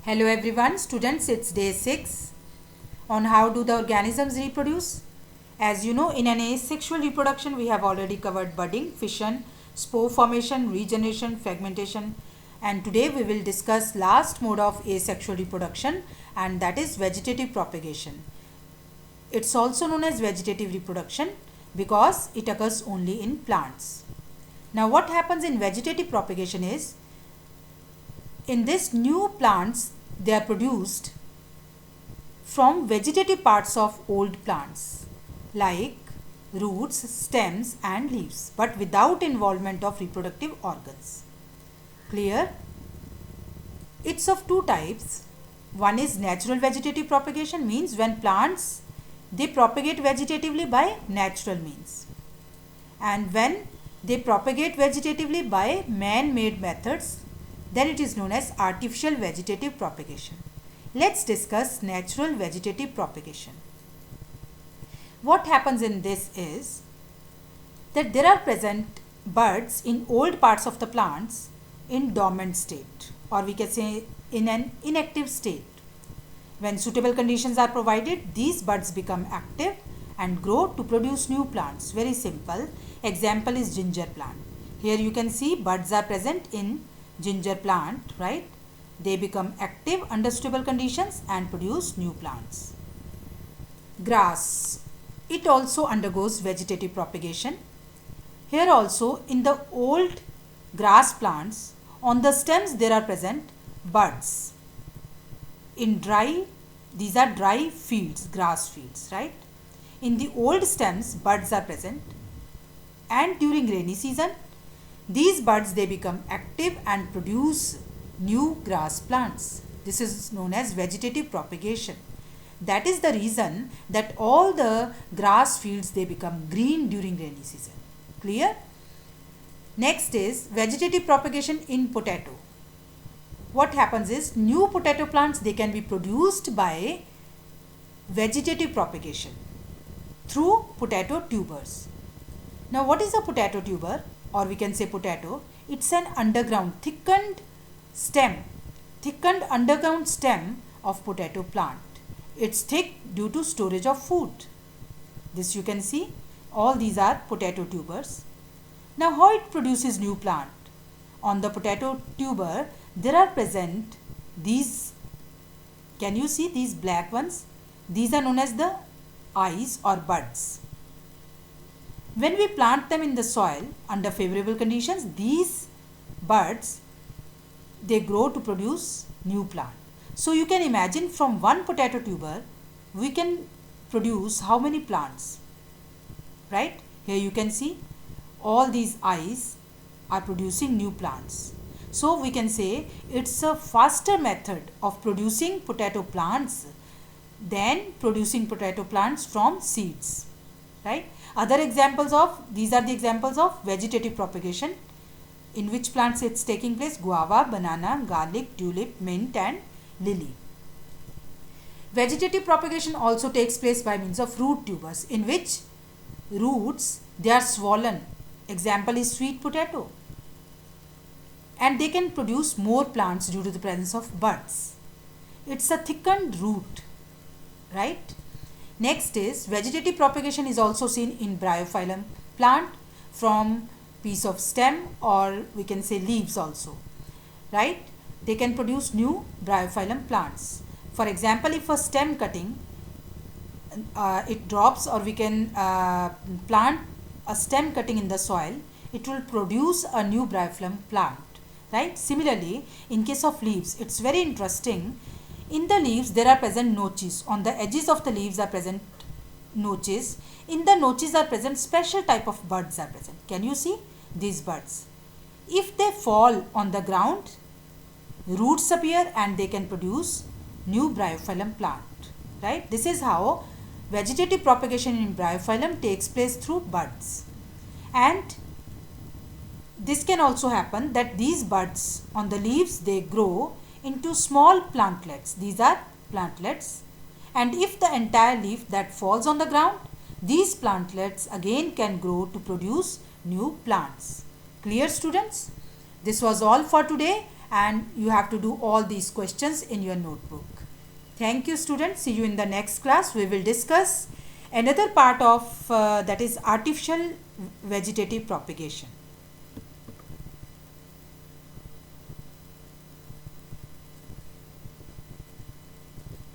Hello everyone, students, it's day 6 on how do the organisms reproduce. As you know, in an asexual reproduction, we have already covered budding, fission, spore formation, regeneration, fragmentation, and today we will discuss last mode of asexual reproduction, and that is vegetative propagation. It's also known as vegetative reproduction because it occurs only in plants. Now what happens in vegetative propagation is, in this new plants, they are produced from vegetative parts of old plants like roots, stems and leaves, but without involvement of reproductive organs. Clear? It's of two types. One is natural vegetative propagation, means when plants they propagate vegetatively by natural means, and when they propagate vegetatively by man-made methods, then it is known as artificial vegetative propagation. Let's discuss natural vegetative propagation. What happens in this is that there are present buds in old parts of the plants in dormant state, or we can say in an inactive state. When suitable conditions are provided, these buds become active and grow to produce new plants. Very simple. Example is ginger plant. Here you can see buds are present in ginger plant, right? They become active under suitable conditions and produce new plants. Grass, it also undergoes vegetative propagation. Here also, in the old grass plants, on the stems there are present buds. In dry, these are dry fields, grass fields, right? In the old stems, buds are present, and during rainy season, these buds they become active and produce new grass plants. This is known as vegetative propagation. That is the reason that all the grass fields they become green during rainy season. Clear? Next is vegetative propagation in potato. What happens is, new potato plants they can be produced by vegetative propagation through potato tubers. Now what is a potato tuber, or we can say potato? It's an underground thickened underground stem of potato plant. It's thick due to storage of food. This you can see, all these are potato tubers. Now how it produces new plant? On the potato tuber there are present these, can you see these black ones? These are known as the eyes or buds. When we plant them in the soil under favorable conditions, these buds they grow to produce new plant. So you can imagine, from one potato tuber we can produce how many plants, right? Here you can see all these eyes are producing new plants. So we can say it's a faster method of producing potato plants than producing potato plants from seeds, right? Other examples of, these are the examples of vegetative propagation. In which plants it's taking place? Guava, banana, garlic, tulip, mint and lily. Vegetative propagation also takes place by means of root tubers, in which roots they are swollen. Example is sweet potato. And they can produce more plants due to the presence of buds. It's a thickened root, right? Next is vegetative propagation is also seen in Bryophyllum plant from piece of stem, or we can say leaves also, right? They can produce new Bryophyllum plants. For example, if a stem cutting it drops, or we can plant a stem cutting in the soil, it will produce a new Bryophyllum plant, right? Similarly, in case of leaves, it's very interesting. In the leaves there are present notches. On the edges of the leaves are present notches. In the notches are present special type of buds are present. Can you see these buds? If they fall on the ground, roots appear and they can produce new Bryophyllum plant, right? This is how vegetative propagation in Bryophyllum takes place through buds. And this can also happen that these buds on the leaves they grow into small plantlets. These are plantlets, and if the entire leaf that falls on the ground, these plantlets again can grow to produce new plants. Clear, students? This was all for today, and you have to do all these questions in your notebook. Thank you students. See you in the next class. We will discuss another part of that is artificial vegetative propagation.